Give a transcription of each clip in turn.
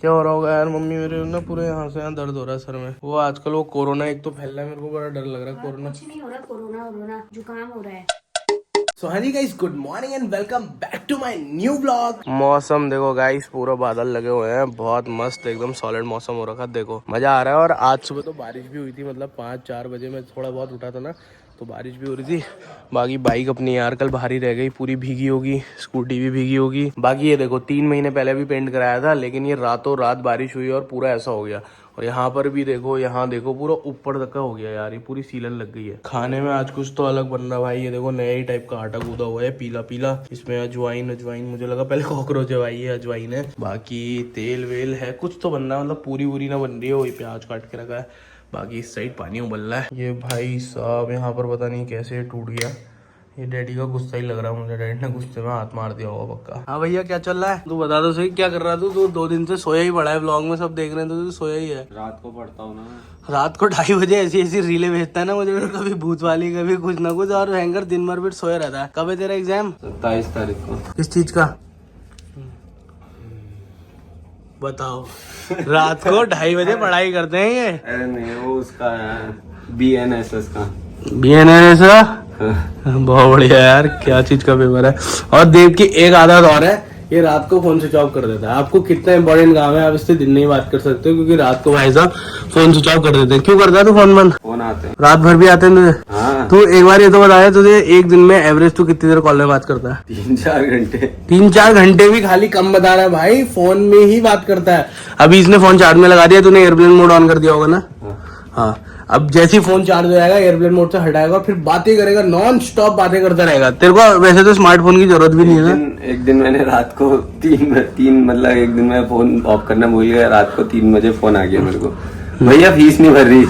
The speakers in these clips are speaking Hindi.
क्या हो रहा होगा यार मम्मी, मेरे ना पूरे यहाँ से यहाँ दर्द हो रहा है सर में। वो आजकल वो कोरोना एक तो फैल रहा है, मेरे को बड़ा डर लग रहा है कोरोना। कुछ नहीं हो रहा, कोरोना जुकाम हो रहा है। सो हाँ जी guys, good morning and welcome back to my new vlog. मौसम देखो गाइस, पूरा बादल लगे हुए हैं, बहुत मस्त एकदम सॉलिड मौसम हो रखा है। देखो मजा आ रहा है। और आज सुबह तो बारिश भी हुई थी, मतलब 5-4 बजे में थोड़ा बहुत उठा था ना, तो बारिश भी हो रही थी। बाकी बाइक अपनी यार कल बाहर ही रह गई, पूरी भीगी होगी, स्कूटी भी भीगी होगी। बाकी ये देखो 3 महीने पहले भी पेंट कराया था, लेकिन ये रातों रात बारिश हुई और पूरा ऐसा हो गया। और यहाँ पर भी देखो, यहाँ देखो पूरा ऊपर तक का हो गया यार, ये पूरी सीलन लग गई है। खाने में आज कुछ तो अलग बन रहा भाई। ये देखो नए ही टाइप का आटा गूदा हुआ है, पीला पीला। इसमें अजवाइन मुझे लगा पहले कॉकरोच है भाई, ये अजवाइन है। बाकी तेल वेल है, कुछ तो बन रहा है, मतलब पूरी पूरी ना बन रही है। वही प्याज काट के रखा है। बाकी इस साइड पानी उबल रहा है। ये भाई साहब यहाँ पर पता नहीं कैसे टूट गया। ये डैडी का गुस्सा ही लग रहा है मुझे, डैडी ने गुस्से में हाथ मार दिया होगा पक्का। हाँ भैया क्या चल रहा है? तू बता दो सही, क्या कर रहा तू? 2 दिन से सोया ही पड़ा है, व्लॉग में सब देख रहे हैं तो तू सोया ही है। रात को पढ़ता हूँ ना, रात को 2:30 बजे ऐसी ऐसी रीलें भेजता है ना मुझे, कभी भूत वाली कभी कुछ ना कुछ, और हैंगर दिन भर फिर सोया रहता है। कब है तेरा एग्जाम? 27 तारीख को। किस चीज का बताओ? रात को 2:30 बजे पढ़ाई करते हैं ये? अरे नहीं, वो उसका BNSS का। BNSS का? बहुत बढ़िया यार, क्या चीज का पेपर है। और देव की एक आदत और है, ये रात को फोन स्विच ऑफ कर देता है। आपको कितना इंपॉर्टेंट काम है, आप इससे दिन नहीं बात कर सकते हो, क्योंकि रात को भाई साहब फोन स्विच ऑफ कर देते हैं। क्यों करता है तू फोन बंद? फोन आते हैं, रात भर भी आते हैं तुझे? हाँ। तू एक बार ये तो बताया, तुझे एक दिन में एवरेज तू कितनी देर कॉल में बात करता है? 3-4 घंटे। 3-4 घंटे भी खाली कम बता रहा है भाई, फोन में ही बात करता है। अभी इसने फोन चार्ज में लगा दिया, तूने एयरप्लेन मोड ऑन कर दिया होगा ना? हाँ। अब जैसे ही फोन चार्ज हो जाएगा, एयरप्लेन मोड से हटाएगा और फिर बातें करेगा, नॉन स्टॉप बातें करता रहेगा। तेरे को वैसे तो स्मार्टफोन की जरूरत भी नहीं है ना। एक दिन मैंने रात को तीन मतलब एक दिन मैं फोन ऑफ करना भूल गया, रात को 3 बजे फोन आ गया मेरे को, भैया फीस नहीं भर रही।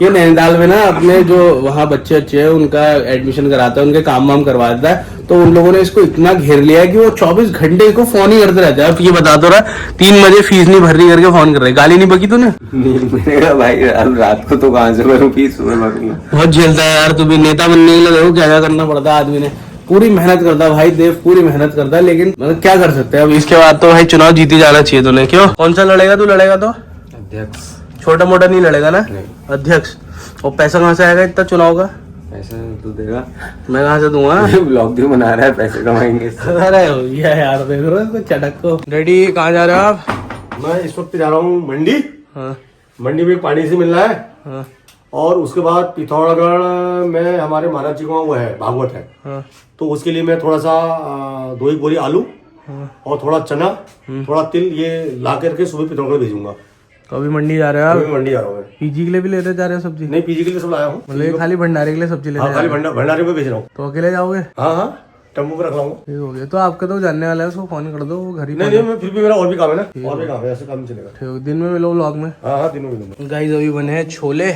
ये नैनीताल में ना अपने जो वहाँ बच्चे अच्छे हैं, उनका एडमिशन कराता है, उनके काम वाम करवा देता है। तो उन लोगों ने इसको इतना घेर लिया है कि वो 24 घंटे को फोन ही करते रहते हैं। अब ये बता तो रहा, 3 बजे फीस नहीं भर रही करके फोन कर रहे। गाली नहीं बकी तूने? नहीं, मैंने कहा भाई अब रात को तो कहाँ से भरूं फीस, सुबह भरूंगा। बहुत झेलता है यार, तू भी नेता बनने के लिए देखो क्या क्या करना पड़ता है आदमी ने। पूरी मेहनत करता है भाई देव, पूरी मेहनत करता है, लेकिन मतलब क्या कर सकते हैं। अब इसके बाद तो भाई चुनाव जीती जाना चाहिए तूने। क्यों, कौन सा लड़ेगा तू? लड़ेगा तो अध्यक्ष। छोटा मोटा नहीं लड़ेगा ना? नहीं। अध्यक्ष। और पैसा कहाँ से आएगा इतना चुनाव का? पैसा तू देगा? मैं कहाँ से दूंगा? ब्लॉग भी बना रहा है, पैसे कमाएंगे इससे। अरे भैया यार देख रहे हो चटक को। डैडी कहाँ जा रहे हो आप? मैं इस वक्त जा रहा हूँ मंडी। हाँ मंडी में पानी से मिलना है, हाँ और उसके बाद पिथौरागढ़ में हमारे महाराज जी का वो है, भागवत है। हाँ तो उसके लिए मैं थोड़ा सा 2 बोरी आलू और थोड़ा चना, थोड़ा तिल, ये ला करके सुबह पिथौरागढ़ भेजूंगा। तो अभी मंडी जा रहे हो अभी आप? मंडी जा रहा हूँ मैं। पीजी के लिए भी लेते जा रहे हो सब्जी? नहीं, पीजी के लिए सब लाया हूँ। मतलब ये खाली भंडारे के लिए सब्जी लेते हाँ, जा खाली रहे हो? भंडारे में भेज रहा हूँ। तो अकेले जाओगे? हाँ हाँ, टेम्पो पे रख लाऊंगा। ठीक हो गया। तो आपका तो जानने वाला है, उसको फोन कर दो, वो घर ही नहीं नहीं, मैं फिर भी मेरा और भी काम है ना, और भी काम है, ऐसे काम नहीं चलेगा। ठीक, दिन में मिलो व्लॉग में। हाँ हाँ, दिनों में। गाइस अभी बने हैं छोले,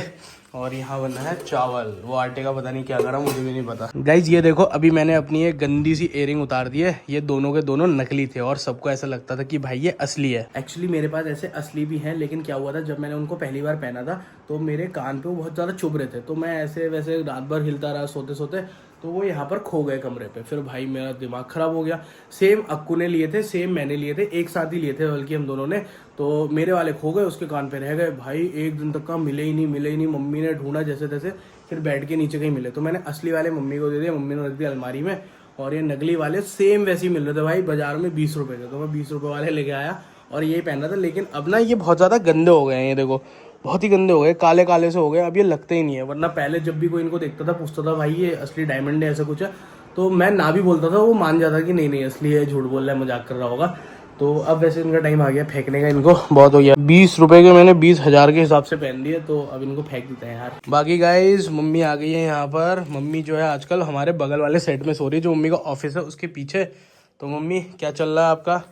और यहाँ बना है चावल। वो आटे का पता नहीं क्या करा, मुझे भी नहीं पता। गाइस ये देखो, अभी मैंने अपनी एक गंदी सी इयरिंग उतार दी है। ये दोनों के दोनों नकली थे और सबको ऐसा लगता था कि भाई ये असली है। एक्चुअली मेरे पास ऐसे असली भी हैं, लेकिन क्या हुआ था, जब मैंने उनको पहली बार पहना था तो मेरे कान पे वो बहुत ज़्यादा चुभ रहे थे। तो मैं ऐसे वैसे रात भर हिलता रहा सोते सोते, तो वो यहाँ पर खो गए कमरे पे। फिर भाई मेरा दिमाग खराब हो गया। सेम अक्कू ने लिए थे, सेम मैंने लिए थे, एक साथ ही लिए थे बल्कि हम दोनों ने। तो मेरे वाले खो गए, उसके कान पे रह गए भाई। 1 दिन तक का मिले ही नहीं। मम्मी ने ढूंढा जैसे तैसे, फिर बेड के नीचे कहीं मिले। तो मैंने असली वाले मम्मी को दे दिए, मम्मी ने रख दिया अलमारी में। और ये नकली वाले सेम वैसे ही मिल रहे थे भाई, बाजार में 20 रुपए के। तो मैं 20 रुपए वाले लेके आया और यही पहन रहा था। लेकिन अब ना ये बहुत ज़्यादा गंदे हो गए हैं, ये देखो बहुत ही गंदे हो गए, काले काले से हो गए। अब ये लगते ही नहीं है। वरना पहले जब भी कोई इनको देखता था पूछता था भाई ये असली डायमंड है ऐसा कुछ है, तो मैं ना भी बोलता था, वो मान जाता कि नहीं असली है, झूठ बोल रहा है, मजाक कर रहा होगा। तो अब वैसे इनका टाइम आ गया फेंकने का, इनको बहुत हो गया। 20 रुपए के मैंने 20,000 के हिसाब से पहन दिए, तो अब इनको फेंक देते हैं यार। बाकी गाइस मम्मी आ गई है यहाँ पर। मम्मी जो है आजकल हमारे बगल वाले सेट में सो रही है, जो मम्मी का ऑफिस है उसके पीछे। तो मम्मी क्या चल रहा है आपका?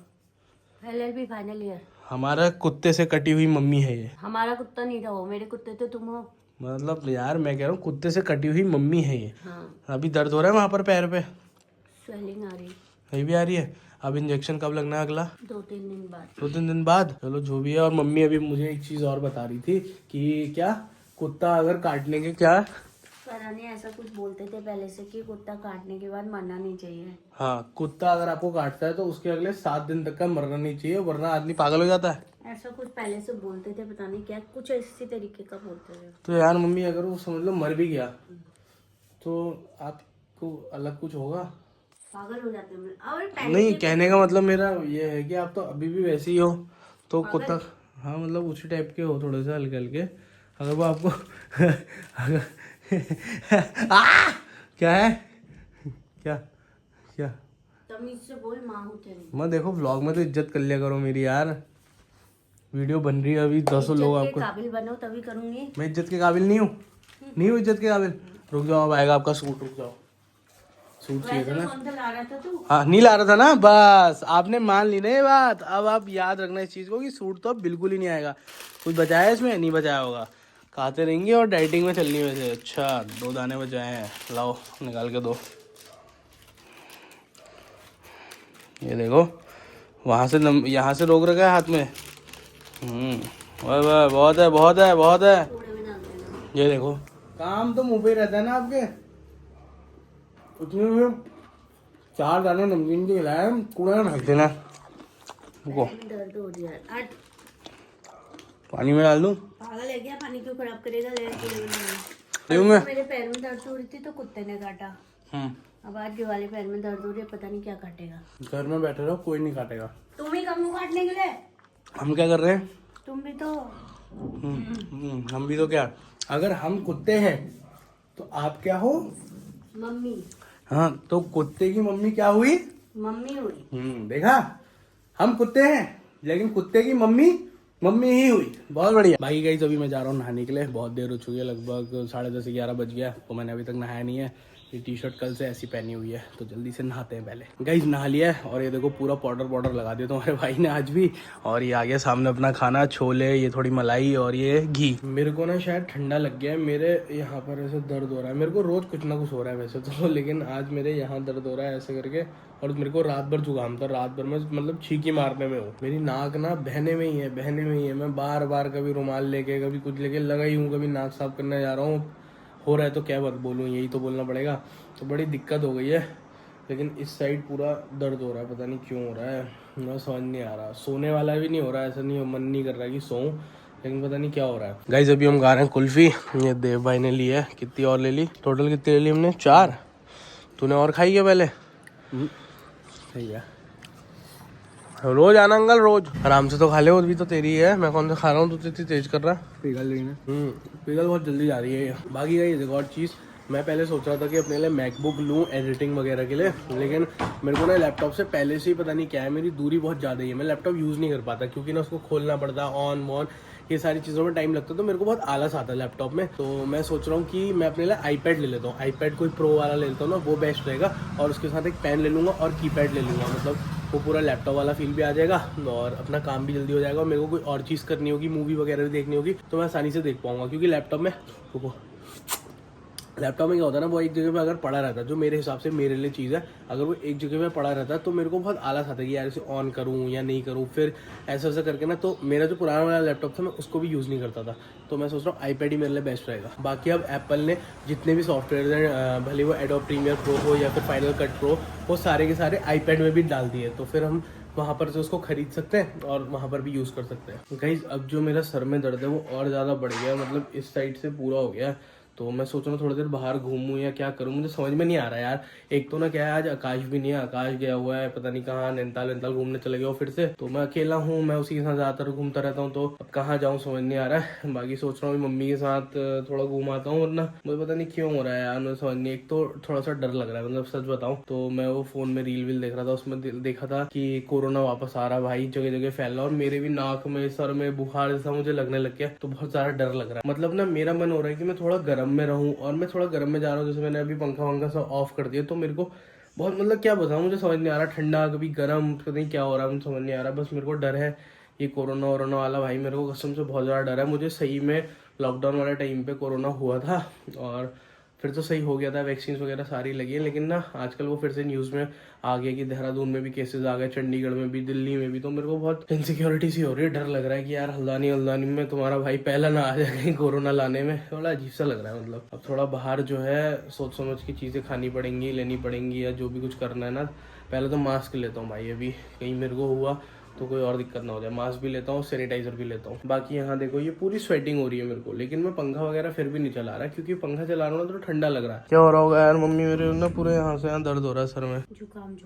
LLB final year. हमारा कुत्ते से कटी हुई मम्मी है ये। हमारा कुत्ता नहीं था वो, मेरे कुत्ते तो तुम हो। मतलब यार मैं कह रहा हूँ कुत्ते से कटी हुई मम्मी है ये। हाँ, अभी दर्द हो रहा है वहाँ पर पैर पे? स्वेलिंग आ रही। अभी भी आ रही है? अब इंजेक्शन कब लगना है अगला? 2-3 दिन बाद। 2-3 दिन बाद? चलो जो भी है। और मम्मी अभी मुझे एक चीज और बता रही थी कि क्या, कुत्ता अगर काटने के क्या पता नहीं ऐसा कुछ बोलते थे पहले से कि कुत्ता काटने के बाद मरना नहीं चाहिए। हाँ, कुत्ता अगर आपको काटता है तो उसके अगले 7 दिन तक का मरना नहीं चाहिए, वरना आदमी पागल हो जाता है। ऐसा कुछ पहले से बोलते थे, पता नहीं क्या कुछ इसी तरीके का बोलते थे। तो यार मम्मी, अगर वो समझ लो मर भी गया तो आपको अलग कुछ होगा? पागल हो जाते हैं। और पहले नहीं, कहने का मतलब मेरा ये है कि आप तो अभी भी वैसे ही हो, तो कुत्ता, हाँ मतलब उसी टाइप के हो थोड़े से हल्के हल्के। अगर वो आपको अगर क्या है, क्या क्या तमीज से बोल, माँ हूँ तेरी। मैं देखो व्लॉग में तो इज्जत कर लिया करो मेरी यार, वीडियो बन रही है अभी 10 लोग इज्जत के आपको। काबिल बनो तभी करूंगी। मैं इज्जत के काबिल नहीं हूँ, नहीं हूँ इज्जत के काबिल। रुक जाओ, अब आएगा आपका सूट, रुक जाओ। सूट चाहिए था वैसे ना? कौन सा ला रहा था तू? हाँ, नहीं ला रहा था ना, बस आपने मान ली ना ये बात। अब आप याद रखना इस चीज को कि सूट तो अब बिल्कुल ही नहीं आएगा। कुछ बचाया है इसमें? नहीं बचाया होगा, खाते रहेंगे और डाइटिंग में चलनी वैसे। अच्छा, 2 दाने बचाए हैं, लाओ निकाल के दो। ये देखो, वहां से यहाँ से रोक रखा है हाथ में। वाह वाह, बहुत है बहुत है बहुत है। कूड़े में डाल देना। ये देखो, काम तो मुंह पे ही रहता है ना आपके। उसमें भी 4 दाने नमकीन के खिलाए, कूड़ा में फेंक देना। रुको, पैर में दर्द हो रही है। आज पानी में डाल दूं? पागल है क्या? पानी क्यों खराब करेगा? ले कूड़े में डालना। क्यों मैं? मेरे पैर में दर्द हो रही थी तो कुत्ते ने काटा। अब आज के वाले पैर में दर्द हो रही है, पता नहीं क्या काटेगा। घर में बैठे रहो, कोई नहीं काटेगा। तुम ही कम काटने के लिए। हम क्या कर रहे हैं? तुम भी तो। हम भी तो क्या, अगर हम कुत्ते हैं तो आप क्या हो? मम्मी। हाँ, तो कुत्ते की मम्मी क्या हुई? मम्मी हुई। देखा, हम कुत्ते हैं लेकिन कुत्ते की मम्मी मम्मी ही हुई। बहुत बढ़िया। बाकी गाइस, अभी मैं जा रहा हूँ नहाने के लिए, बहुत देर हो चुकी है, लगभग 10:30-11 बज गया, तो मैंने अभी तक नहाया नहीं है। ये टी शर्ट कल से ऐसी पहनी हुई है, तो जल्दी से नहाते हैं पहले। गाइस नहा लिया है और ये देखो पूरा पाउडर लगा दिया तुम्हारे भाई ने आज भी। और ये आ गया सामने अपना खाना, छोले, ये थोड़ी मलाई और ये घी। मेरे को ना शायद ठंडा लग गया है, मेरे यहाँ पर ऐसे दर्द हो रहा है। मेरे को रोज कुछ ना कुछ हो रहा है वैसे तो, लेकिन आज मेरे यहाँ दर्द हो रहा है ऐसे करके। और मेरे को रात भर जुकाम था, रात भर में मतलब छींकी मारने में हो। मेरी नाक ना बहने में ही है। मैं बार बार कभी रुमाल लेके कभी कुछ लेके लगा ही हूँ, कभी नाक साफ करने जा रहा हूँ, हो रहा है तो क्या बात बोलूँ, यही तो बोलना पड़ेगा। तो बड़ी दिक्कत हो गई है, लेकिन इस साइड पूरा दर्द हो रहा है, पता नहीं क्यों हो रहा है, मुझे समझ नहीं आ रहा। सोने वाला भी नहीं हो रहा है, ऐसा नहीं, मन नहीं कर रहा है कि सोऊं, लेकिन पता नहीं क्या हो रहा है। गाइस अभी हम खा रहे हैं कुल्फी, ये देव भाई ने ली है। कितनी और ले ली? टोटल कितनी ले ली हमने? 4। तूने और खाई क्या पहले? सही है, रोज आना अंकल, रोज आराम से तो खा ले। वो भी तो तेरी है, मैं कौन सा खा रहा हूँ, तू इतनी तेज कर रहा है। पिघल रही है। पिघल बहुत जल्दी जा रही है। बाकी का एक और चीज़, मैं पहले सोच रहा था कि अपने लिए मैकबुक लूँ एडिटिंग वगैरह के लिए, लेकिन मेरे को ना लैपटॉप से पहले से ही पता नहीं क्या है, मेरी दूरी बहुत ज़्यादा ही है। मैं लैपटॉप यूज़ नहीं कर पाता, क्योंकि ना उसको खोलना पड़ता, ऑन वॉन ये सारी चीज़ों में टाइम लगता है, तो मेरे को बहुत आलस आता है लैपटॉप में। तो मैं सोच रहा हूँ कि मैं अपने लिए आईपैड ले लेता हूँ, आईपैड कोई प्रो वाला ले लेता हूँ ना, वो बेस्ट रहेगा। और उसके साथ एक पेन ले लूँगा और कीपैड ले लूँगा, मतलब वो पूरा लैपटॉप वाला फील भी आ जाएगा और अपना काम भी जल्दी हो जाएगा। और मेरे को कोई और चीज़ करनी होगी, मूवी वगैरह भी देखनी होगी, तो मैं आसानी से देख पाऊँगा। क्योंकि लैपटॉप में क्या होता है ना, वो एक जगह पे अगर पड़ा रहता है, जो मेरे हिसाब से मेरे लिए चीज़ है, अगर वो एक जगह पे पड़ा रहता है तो मेरे को बहुत आलस आता है कि यार इसे ऑन करूँ या नहीं करूँ, फिर ऐसा करके ना। तो मेरा जो पुराना वाला लैपटॉप था मैं उसको भी यूज़ नहीं करता था, तो मैं सोच रहा हूँ आईपैड ही मेरे लिए बेस्ट रहेगा। बाकी अब एप्पल ने जितने भी सॉफ्टवेयर हैं, भले वो एडोब प्रीमियर प्रो हो या फिर फाइनल कट प्रो, वो सारे के सारे आईपैड में भी डाल दिए, तो फिर हम वहाँ पर से उसको खरीद सकते हैं और वहाँ पर भी यूज़ कर सकते हैं। गाइस अब जो मेरा सर में दर्द है वो और ज़्यादा बढ़ गया, मतलब इस साइड से पूरा हो गया, तो मैं सोच रहा हूँ थोड़ी देर बाहर घूमूं या क्या करूँ, मुझे समझ में नहीं आ रहा यार। एक तो ना क्या है, आज आकाश भी नहीं है, आकाश गया हुआ है पता नहीं कहाँ, नैनीताल घूमने चले गया फिर से, तो मैं अकेला हूँ, मैं उसी के साथ ज़्यादातर घूमता रहता हूँ, तो अब कहाँ जाऊँ समझ नहीं आ रहा है। बाकी सोच रहा हूँ मम्मी के साथ थोड़ा घूमाता हूँ, वरना मुझे पता नहीं क्यों हो रहा है यार, मुझे समझ नहीं। एक तो थोड़ा सा डर लग रहा है, मतलब सच बताऊँ तो मैं वो फोन में रील देख रहा था, उसमें देखा था कि कोरोना वापस आ रहा भाई, जगह जगह फैल रहा, और मेरे भी नाक में सर में बुखार जैसा मुझे लगने लग गया, तो बहुत सारा डर लग रहा है। मतलब ना मेरा मन हो रहा है कि मैं थोड़ा गर्म में रहूँ, और मैं थोड़ा गर्म में जा रहा हूँ, जैसे मैंने अभी पंखा सब ऑफ कर दिया, तो मेरे को बहुत मतलब क्या बताऊँ, मुझे समझ नहीं आ रहा, ठंडा कभी गर्म, पता नहीं क्या हो रहा है, मुझे समझ नहीं आ रहा। बस मेरे को डर है ये कोरोना वोरोना वाला, भाई मेरे को कसम से बहुत ज़्यादा डर है। मुझे सही में लॉकडाउन वाले टाइम पे कोरोना हुआ था और फिर तो सही हो गया था, वैक्सीन वगैरह सारी लगी है, लेकिन ना आजकल वो फिर से न्यूज़ में आ गया कि देहरादून में भी केसेस आ गए, चंडीगढ़ में भी, दिल्ली में भी। तो मेरे को बहुत इनसिक्योरिटी सी हो रही है, डर लग रहा है कि यार हल्द्वानी में तुम्हारा भाई पहला ना आ जाए कहीं कोरोना लाने में। थोड़ा अजीब सा लग रहा है। मतलब अब थोड़ा बाहर जो है सोच समझ की चीज़ें खानी पड़ेंगी, लेनी पड़ेंगी, या जो भी कुछ करना है ना। पहले तो मास्क लेता हूँ भाई, अभी कहीं मेरे को हुआ तो कोई और दिक्कत ना हो जाए। मास्क भी लेता हूँ, सैनिटाइजर भी लेता हूँ। बाकी यहाँ देखो ये पूरी स्वेटिंग हो रही है मेरे को, लेकिन मैं पंखा वगैरह फिर भी नहीं चला रहा, क्योंकि पंखा चला रहा हूँ तो ठंडा लग रहा है। क्या हो रहा होगा यार मम्मी मेरे ना, पूरे यहाँ से यहाँ दर्द हो रहा है सर में। जुकाम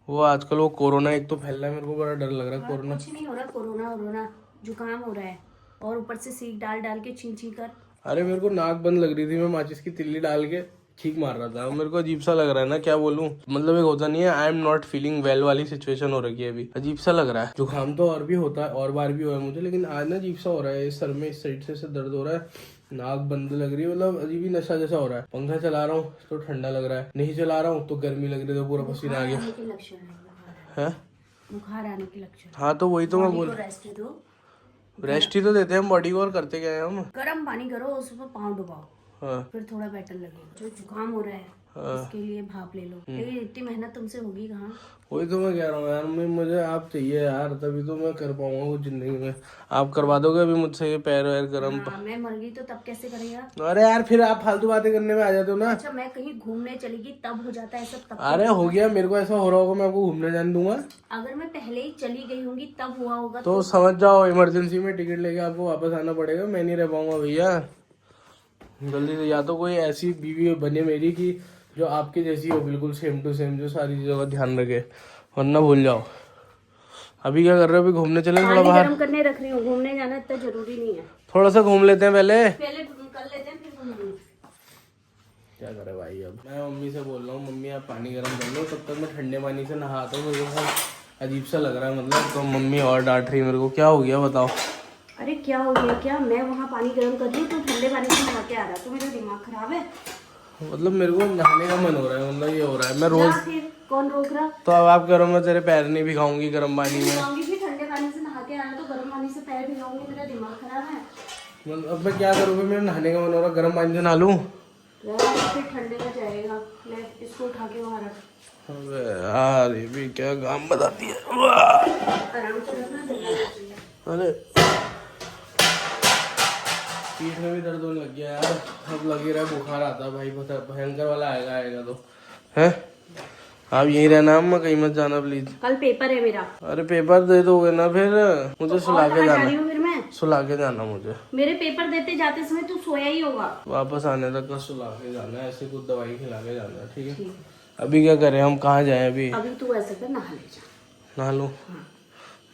वो आजकल वो कोरोना एक तो फैल रहा है, मेरे को बड़ा डर लग रहा है। कोरोना कुछ नहीं हो रहा, कोरोना जुकाम हो रहा है, और ऊपर से सीख डाल के छींची कर। अरे मेरे को नाक बंद लग रही थी, मैं माचिस की तिल्ली डाल के ठीक मार रहा था। मेरे को अजीब सा लग रहा है ना, क्या बोलूं। मतलब एक होता नहीं है I am not feeling well वाली सिचुएशन हो रखी है अभी। अजीब सा लग रहा है। जुकाम तो और भी होता है, और बार भी हुआ है मुझे, लेकिन आज ना अजीब सा हो रहा है। इस सर में इस साइड से दर्द हो रहा है, नाक बंद लग रही है, मतलब अजीब ही नशा जैसा हो रहा है। पंखा चला रहा हूँ तो ठंडा लग रहा है, नहीं चला रहा हूँ तो गर्मी लग रही है, तो पूरा पसीना आ गया है। बुखार आने के लक्षण। हाँ तो वही तो मैं बोल, रेस्ट दो, रेस्ट ही तो देते हैं हम बॉडी को, और करते क्या है हम। गर्म पानी करो, उसमें पाँव डुबाओ, हाँ फिर थोड़ा बेटर लगेगा। जो जुकाम हो रहा है इसके लिए भाप ले लो। लेकिन इतनी मेहनत तुमसे होगी कहाँ। वही तो मैं कह रहा हूँ यार, मुझे आप चाहिए यार, तभी तो मैं कर पाऊंगा कुछ जिंदगी में। आप करवा दोगे अभी मुझसे ये पैर वैर गरम? मैं मर गई तो तब कैसे करेगा? अरे यार फिर आप फालतू बातें करने में आ जाते हो ना। अच्छा मैं कहीं घूमने चलेगी तब हो जाता है सब? तब अरे हो गया, मेरे को ऐसा हो रहा होगा मैं आपको घूमने जाने दूंगा? अगर मैं पहले ही चली गई होंगी तब हुआ होगा तो समझ जाओ, इमरजेंसी में टिकट लेके आपको वापस आना पड़ेगा। मैं नहीं रह पाऊंगा भैया। जल्दी से या तो कोई ऐसी बीवी बने मेरी कि जो आपकी जैसी हो, बिल्कुल सेम टू सेम, जो सारी चीजों का ध्यान रखे, वरना भूल जाओ। अभी क्या कर रहे हो? अभी घूमने चले थोड़ा बाहर? गरम करने रख रही हूँ, घूमने जाना इतना जरूरी नहीं है। थोड़ा सा घूम लेते हैं पहले कर लेते हैं फिर घूमेंगे। क्या करे भाई। अब मैं मम्मी से बोल रहा हूँ, मम्मी आप पानी गर्म कर लो, तब तक मैं ठंडे पानी से नहाता हूँ। मुझे बहुत अजीब सा लग रहा है मतलब। तो मम्मी और डांट रही है मेरे को। क्या हो गया बताओ? अरे क्या हो गया? क्या मैं वहाँ पानी गर्म कर रही हूँ, तो ठंडे पानी से नहा के आ रहा, तो मेरा दिमाग खराब है? मतलब मेरे को नहाने का मन हो रहा है, मतलब ये हो रहा है। मैं रोज, फिर कौन रोक रहा? तो अब आप कह रहे हो मैं तेरे पैर नहीं भिगाऊंगी गर्म पानी में? भिगाऊंगी भी, ठंडे पानी से नहा के आया तो गर्म पानी से पैर भिगाऊंगी? मेरा दिमाग खराब है। मतलब अब मैं क्या करूँ? मेरा नहाने का मन हो रहा है, गर्म पानी से नहा लूँ? फिर ठंडे में जाएगा। मैं इसको उठा के वहाँ रख। अबे यार ये भी क्या काम बताती है। आराम से रखना। अरे पीठ में भी दर्द होने लग गया यार। अब लग ही रहा है बुखार आता है भाई, भयंकर वाला आएगा तो है। आप यहीं रहना, मैं कहीं मत जाना प्लीज। कल पेपर है मेरा। अरे पेपर दे दोगे ना फिर? मुझे सुला के जाना, फिर मैं सुला के जाना मुझे। मेरे पेपर देते जाते समय तू सोया ही होगा। वापस आने तक का सुला के जाना है, ऐसे कुछ दवाई खिला के जाना है, ठीक है? अभी क्या करें हम, कहाँ जाए अभी? अभी तू ऐसे कर, नहा ले जा। नहा लूँ?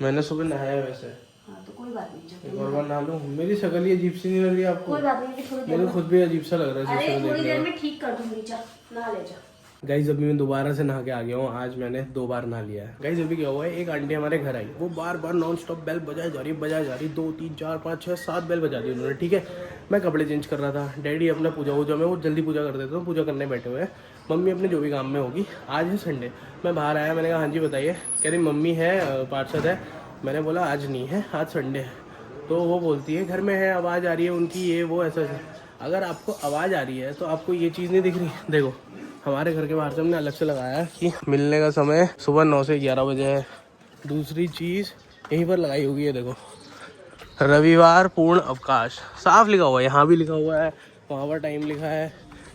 मैंने सुबह नहाया वैसे। हाँ तो कोई बात नहीं, एक और बार नहा लूँ? मेरी शक्ल ही अजीब सी नहीं लग रही आपको? कोई बात नहीं, थोड़ी देर मेरे खुद भी अजीब सा लग रहा है। अरे थोड़ी देर में ठीक कर दूंगी, जा नहा ले जा। गाइज अभी मैं दोबारा से नहा के आ गया हूँ। आज मैंने 2 बार नहा लिया है। गाइज अभी क्या हुआ है, एक आंटी हमारे घर आई, वो बार बार नॉन स्टॉप बेल बजाई जा रही 2 3 4 5 6 7 बेल बजा दी उन्होंने, ठीक है? मैं कपड़े चेंज कर रहा था, डैडी अपना पूजा वूजा में, वो जल्दी पूजा कर देते हैं, पूजा करने बैठे हुए हैं। मम्मी अपने जो भी काम में होगी। आज है संडे, मैं बाहर आया, मैंने कहा हाँ जी बताइए। कह रही मम्मी है, पार्षद है। मैंने बोला आज नहीं है, आज संडे है। तो वो बोलती है घर में है, आवाज़ आ रही है उनकी, ये वो ऐसा। अगर आपको आवाज़ आ रही है तो आपको ये चीज़ नहीं दिख रही? देखो हमारे घर के बाहर से हमने अलग से लगाया है कि मिलने का समय सुबह 9 से 11 बजे है। दूसरी चीज़ यहीं पर लगाई होगी, ये देखो, रविवार पूर्ण अवकाश, साफ लिखा हुआ है। यहाँ भी लिखा हुआ है, वहाँ पर टाइम लिखा है,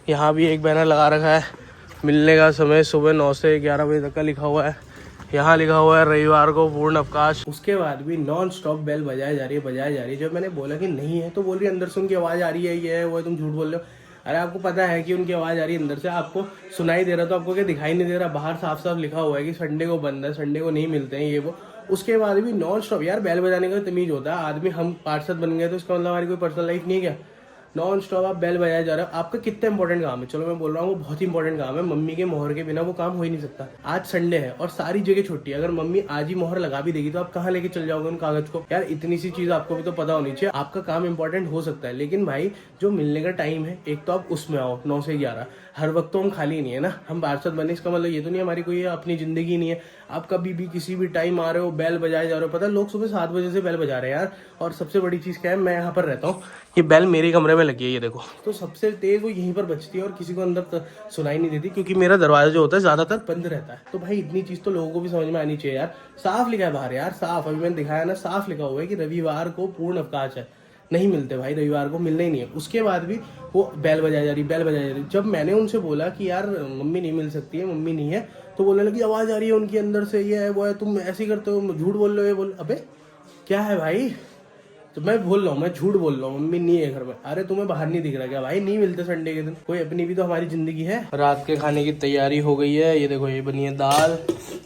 यहाँ भी एक बैनर लगा रखा है, मिलने का समय सुबह 9 से 11 बजे तक का लिखा हुआ है। यहाँ लिखा हुआ है रविवार को पूर्ण अवकाश। उसके बाद भी नॉन स्टॉप बेल बजाई जा रही है। जब मैंने बोला कि नहीं है तो बोल रही अंदर से उनकी आवाज़ आ रही है, ये है वो है, तुम झूठ बोल रहे हो। अरे आपको पता है कि उनकी आवाज़ आ रही है अंदर से, आपको सुनाई दे रहा तो आपको क्या दिखाई नहीं दे रहा? बाहर साफ साफ लिखा हुआ है कि संडे को बंद है, संडे को नहीं मिलते हैं, ये वो। उसके बाद भी नॉन स्टॉप यार बेल बजाने का तमीज होता है आदमी। हम पार्षद बन गए तो इसका मतलब हमारी कोई पर्सनल लाइफ नहीं है क्या? नॉन स्टॉप आप बेल बजाया जा रहा है। आपका कितना इंपॉर्टेंट काम है? चलो मैं बोल रहा हूँ वो बहुत इंपॉर्टेंट काम है। मम्मी के मोहर के बिना वो काम हो ही नहीं सकता। आज संडे है और सारी जगह छुट्टी है। अगर मम्मी आज ही मोहर लगा भी देगी तो आप कहाँ लेके चल जाओगे उन कागज को? यार इतनी सी चीज आपको भी तो पता होनी चाहिए। आपका काम इंपॉर्टेंट हो सकता है, लेकिन भाई जो मिलने का टाइम है एक तो आप उसमें आओ 9 से 11। हर वक्त तो हम खाली नहीं है ना। हम पार्षद बने इसका मतलब ये तो नहीं हमारी कोई अपनी जिंदगी नहीं है। आप कभी भी किसी भी टाइम आ रहे हो, बेल बजाए जा रहे हो। पता है लोग सुबह 7 बजे से बेल बजा रहे हैं यार। और सबसे बड़ी चीज़ क्या है, मैं यहाँ पर रहता हूँ, ये बेल मेरे कमरे में लगी है, ये देखो। तो सबसे तेज वो यहीं पर बजती है और किसी को अंदर सुनाई नहीं देती, क्योंकि मेरा दरवाजा जो होता है ज़्यादातर बंद रहता है। तो भाई इतनी चीज़ तो लोगों को भी समझ में आनी चाहिए यार। साफ लिखा है बाहर यार, साफ, अभी मैंने दिखाया ना, साफ लिखा हुआ है कि रविवार को पूर्ण अवकाश है, नहीं मिलते भाई, रविवार को मिलना ही नहीं है। उसके बाद भी वो बेल बजाई जा रही, बेल बजाई जा रही। जब मैंने उनसे बोला कि यार मम्मी नहीं मिल सकती है, मम्मी नहीं है, तो बोलने लगी आवाज़ आ रही है उनके अंदर से, ये है वो है, तुम ऐसे ही करते हो, झूठ बोल रहे हो। बोल अबे क्या है भाई, तो मैं बोल रहा हूँ, मैं झूठ बोल रहा हूँ, मम्मी नहीं है घर में। अरे तुम्हें बाहर नहीं दिख रहा क्या भाई, नहीं मिलते संडे के दिन, कोई अपनी भी तो हमारी जिंदगी है। रात के खाने की तैयारी हो गई है, ये देखो, ये बनी है दाल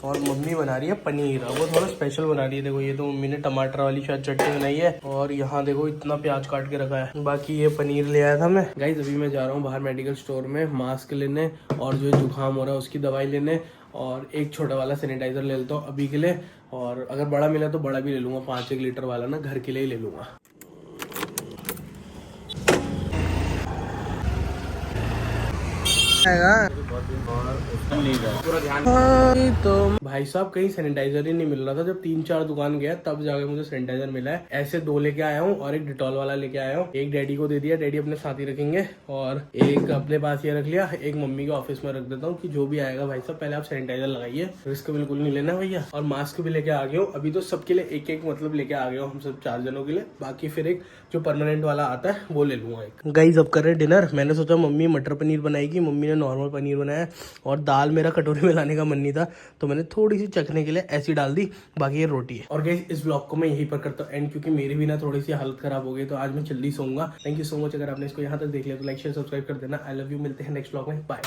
और मम्मी बना रही है पनीर। वो थोड़ा स्पेशल बना रही है, देखो ये तो मम्मी ने टमाटर वाली शायद चटनी बनाई है, और यहाँ देखो इतना प्याज काट के रखा है। बाकी ये पनीर ले आया था मैं। गाइस अभी मैं जा रहा हूँ बाहर मेडिकल स्टोर में मास्क लेने, और जो जुकाम हो रहा है उसकी दवाई लेने, और एक छोटा वाला सैनिटाइजर ले लेता हूँ अभी के लिए, और अगर बड़ा मिला तो बड़ा भी ले लूँगा, 5-1 लीटर वाला ना, घर के लिए ही ले लूँगा। तो भाई साहब कहीं सैनिटाइजर ही नहीं मिल रहा था। जब 3-4 दुकान गया तब जाके मुझे सैनिटाइजर मिला है। ऐसे 2 लेके आया हूँ और एक डिटॉल वाला लेके आया हूँ। एक डैडी को दे दिया, डैडी अपने साथ ही रखेंगे, और एक अपने पास ये रख लिया, एक मम्मी के ऑफिस में रख देता हूँ कि जो भी आएगा भाई साहब पहले आप सैनिटाइजर लगाइए, रिस्क बिल्कुल नहीं लेना भैया। और मास्क भी लेके आ गया हूँ अभी, तो सबके लिए एक मतलब लेके आ गया हूँ, हम सब 4 जनों के लिए। बाकी फिर एक जो परमानेंट वाला आता है वो ले लूंगा एक। गाइस अब कर रहे डिनर। मैंने सोचा मम्मी मटर पनीर बनाएगी, मम्मी ने नॉर्मल पनीर बनाया, और दाल मेरा कटोरी में लाने का मन नहीं था तो मैंने थोड़ी सी चखने के लिए ऐसी डाल दी, बाकी ये रोटी है। और गाइस इस ब्लॉग को मैं यहीं पर करता हूँ एंड, क्योंकि मेरी भी ना थोड़ी सी हालत खराब हो गई, तो आज मैं जल्दी सोऊंगा। थैंक यू सो मच, अगर आपने इसको यहाँ तक देख लिया तो लाइक शेयर सब्सक्राइब कर देना। आई लव यू, मिलते हैं नेक्स्ट ब्लॉग में, बाय।